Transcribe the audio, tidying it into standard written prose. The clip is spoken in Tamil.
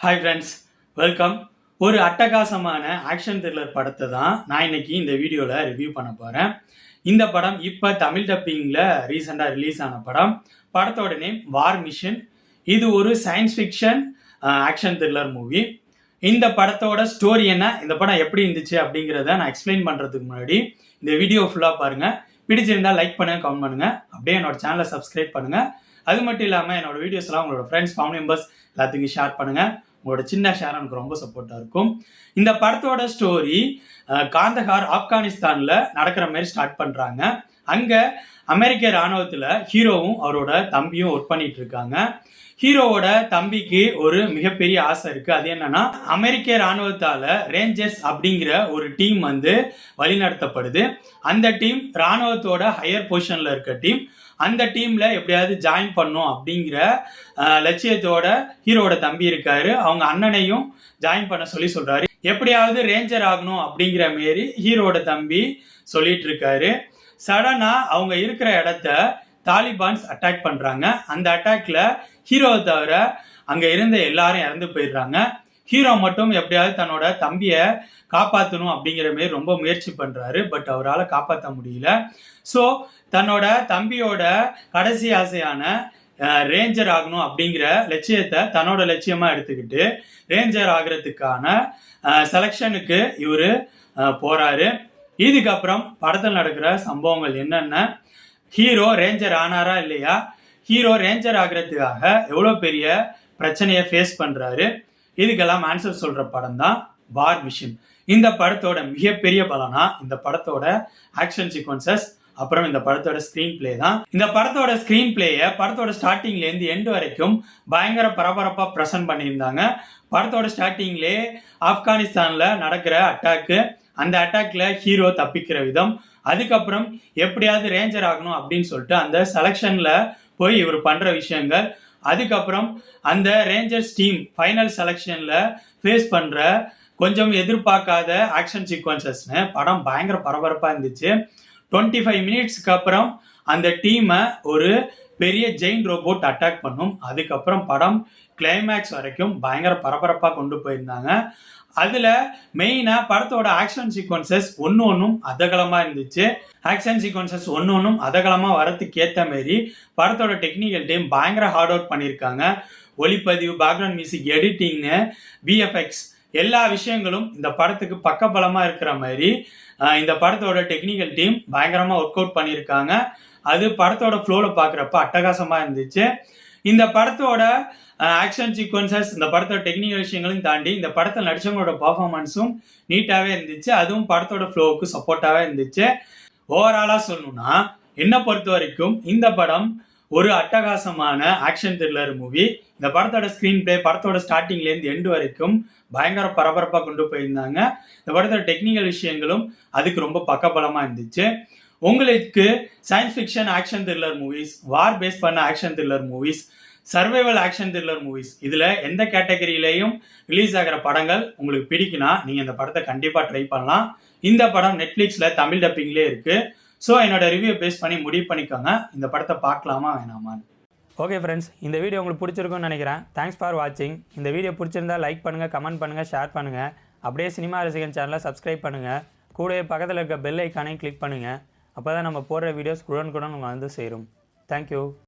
Hi friends, welcome. ஒரு அட்டகாசமான ஆக்ஷன் த்ரில்லர் படத்தை தான் நான் இன்னைக்கு இந்த வீடியோவில் ரிவ்யூ பண்ண போகிறேன். இந்த படம் இப்போ தமிழ் டப்பிங்கில் ரீசெண்டாக ரிலீஸ் ஆன படம். படத்தோட நேம் வார் மிஷன். இது ஒரு science fiction action thriller movie. இந்த படத்தோட ஸ்டோரி என்ன, இந்த படம் எப்படி இருந்துச்சு அப்படிங்கிறத நான் எக்ஸ்பிளைன் பண்ணுறதுக்கு முன்னாடி இந்த வீடியோ ஃபுல்லாக பாருங்கள். பிடிச்சிருந்தால் லைக் பண்ணுங்கள், கமெண்ட் பண்ணுங்கள், அப்படியே என்னோட சேனலை சப்ஸ்கிரைப் பண்ணுங்கள். அது மட்டும் இல்லாமல் என்னோட வீடியோஸ்லாம் உங்களோட ஃப்ரெண்ட்ஸ், ஃபேமிலி மெம்பர்ஸ் எல்லாத்துக்கும் ஷேர் பண்ணுங்கள். உங்களோட சின்ன ஷேர் எனக்கு ரொம்ப சப்போர்ட்டாக இருக்கும். இந்த படத்தோட ஸ்டோரி காந்தஹார், ஆப்கானிஸ்தானில் நடக்கிற மாதிரி ஸ்டார்ட் பண்ணுறாங்க. அங்கே அமெரிக்க இராணுவத்தில் ஹீரோவும் அவரோட தம்பியும் ஒர்க் பண்ணிட்டு இருக்காங்க. ஹீரோவோட தம்பிக்கு ஒரு மிகப்பெரிய ஆசை இருக்குது. அது என்னன்னா, அமெரிக்க இராணுவத்தால் ரேஞ்சர்ஸ் அப்படிங்கிற ஒரு டீம் வழிநடத்தப்படுது. அந்த டீம் இராணுவத்தோட ஹையர் பொசிஷனில் இருக்க டீம். அந்த டீம்ல எப்படியாவது ஜாயின் பண்ணும் அப்படிங்கிற லட்சியத்தோட ஹீரோட தம்பி இருக்காரு. அவங்க அண்ணனையும் ஜாயின் பண்ண சொல்றாரு. எப்படியாவது ரேஞ்சர் ஆகணும் அப்படிங்கிற மாரி ஹீரோட தம்பி சொல்லிட்டு இருக்காரு. சடனா அவங்க இருக்கிற இடத்த தாலிபான்ஸ் அட்டாக் பண்றாங்க. அந்த அட்டாக்ல ஹீரோவை தவிர அங்க இருந்த எல்லாரும் இறந்து போயிடுறாங்க. ஹீரோ மட்டும் எப்படியாவது தன்னோட தம்பியை காப்பாற்றணும் அப்படிங்கிற மாரி ரொம்ப முயற்சி பண்றாரு. பட் அவரால் காப்பாற்ற முடியல. ஸோ தன்னோட தம்பியோட கடைசி ஆசையான ரேஞ்சர் ஆகணும் அப்படிங்கிற லட்சியத்தை தன்னோட லட்சியமா எடுத்துக்கிட்டு ரேஞ்சர் ஆகிறதுக்கான செலெக்ஷனுக்கு இவர் போறாரு. இதுக்கப்புறம் படத்தில் நடக்கிற சம்பவங்கள் என்னென்ன, ஹீரோ ரேஞ்சர் ஆனாரா இல்லையா, ஹீரோ ரேஞ்சர் ஆகிறதுக்காக எவ்வளோ பெரிய பிரச்சனையை ஃபேஸ் பண்றாரு, இதுக்கெல்லாம் ஆன்சர் சொல்ற படம் தான் வார் மிஷன். இந்த படத்தோட மிகப்பெரிய பலனா இந்த படத்தோட ஆக்ஷன் சீக்வன்சஸ், அப்புறம் இந்த படத்தோட ஸ்கிரீன் பிளே தான். இந்த படத்தோட ஸ்கிரீன் பிளேயை படத்தோட ஸ்டார்டிங்ல இருந்து எண்ட் வரைக்கும் பயங்கர பரபரப்பா பிரசன்ட் பண்ணியிருந்தாங்க. படத்தோட ஸ்டார்டிங்லே ஆப்கானிஸ்தான்ல நடக்கிற அட்டாக்கு, அந்த அட்டாக்ல ஹீரோ தப்பிக்கிற விதம், அதுக்கப்புறம் எப்படியாவது ரேஞ்சர் ஆகணும் அப்படின்னு சொல்லிட்டு அந்த செலக்ஷன்ல போய் இவர் பண்ற விஷயங்கள், அதுக்கப்புறம் அந்த ரேஞ்சர்ஸ் டீம் ஃபைனல் செலக்ஷன்ல ஃபேஸ் பண்ற கொஞ்சம் எதிர்பார்க்காத ஆக்ஷன் சீக்வன்சஸ்னு படம் பயங்கர பரபரப்பா இருந்துச்சு. 25 மினிட்ஸ்க்கு அப்புறம் அந்த டீமை ஒரு பெரிய ஜெயின் ரோபோட் அட்டாக் பண்ணும். அதுக்கப்புறம் படம் கிளைமேக்ஸ் வரைக்கும் பயங்கர பரபரப்பாக கொண்டு போயிருந்தாங்க. அதில் மெயினாக படத்தோட ஆக்ஷன் சீக்வன்சஸ் ஒன்றும் அதகலமாக இருந்துச்சு. ஆக்ஷன் சீக்வன்சஸ் ஒன்றும் அதகலமாக வரத்துக்கு ஏற்ற மாரி படத்தோட டெக்னிக்கல் டீம் பயங்கர ஹார்ட் ஒர்க் பண்ணியிருக்காங்க. ஒளிப்பதிவு, பேக்ரவுண்ட் மியூசிக், எடிட்டிங்கு, விஎஃப்எக்ஸ் எல்லா விஷயங்களும் இந்த படத்துக்கு பக்கபலமாக இருக்கிற மாதிரி இந்த படத்தோட டெக்னிக்கல் டீம் பயங்கரமாக ஒர்க் அவுட் பண்ணியிருக்காங்க. அது படத்தோட ஃப்ளோவில் பார்க்குறப்ப அட்டகாசமாக இருந்துச்சு. இந்த படத்தோட ஆக்ஷன் சீக்வன்சஸ், இந்த படத்தோட டெக்னிக்கல் விஷயங்களையும் தாண்டி இந்த படத்தில் நடிச்சவங்களோட பர்ஃபார்மன்ஸும் நீட்டாகவே இருந்துச்சு. அதுவும் படத்தோட ஃப்ளோவுக்கு சப்போர்ட்டாகவே இருந்துச்சு. ஓவராலாக சொல்லணும்னா என்னை பொறுத்த வரைக்கும் இந்த படம் ஒரு அட்டகாசமான ஆக்ஷன் த்ரில்லர் மூவி. இந்த படத்தோட ஸ்க்ரீன் பிளே படத்தோட ஸ்டார்டிங்லேருந்து எண்டு வரைக்கும் பயங்கர பரபரப்பாக கொண்டு போயிருந்தாங்க. இந்த படத்தோட டெக்னிக்கல் விஷயங்களும் அதுக்கு ரொம்ப பக்கபலமாக இருந்துச்சு. உங்களுக்கு science fiction action thriller movies, war base பண்ண action thriller movies, survival action thriller movies, இதில் எந்த கேட்டகரியிலையும் ரிலீஸ் ஆகிற படங்கள் உங்களுக்கு பிடிக்குன்னா நீங்கள் இந்த படத்தை கண்டிப்பாக ட்ரை பண்ணலாம். இந்த படம் நெட்ஃப்ளிக்ஸில் தமிழ் டப்பிங்லேயே இருக்குது. ஸோ என்னோட ரிவ்யூ பேஸ் பண்ணி முடிவு பண்ணிக்கோங்க இந்த படத்தை பார்க்கலாமா வேணாமான்னு. ஓகே ஃப்ரெண்ட்ஸ், இந்த வீடியோ உங்களுக்கு பிடிச்சிருக்குன்னு நினைக்கிறேன். தேங்க்ஸ் ஃபார் வாட்சிங். இந்த வீடியோ பிடிச்சிருந்தா லைக் பண்ணுங்கள், கமெண்ட் பண்ணுங்கள், ஷேர் பண்ணுங்கள். அப்படியே சினிமா ரசிகன் சேனலை சப்ஸ்கிரைப் பண்ணுங்கள். கூடவே பக்கத்தில் இருக்க பெல் ஐக்கானையும் கிளிக் பண்ணுங்கள். அப்போ தான் நம்ம போடுற வீடியோஸ் உடனுக்குடன் உங்களுக்கு வந்து சேரும். தேங்க்யூ.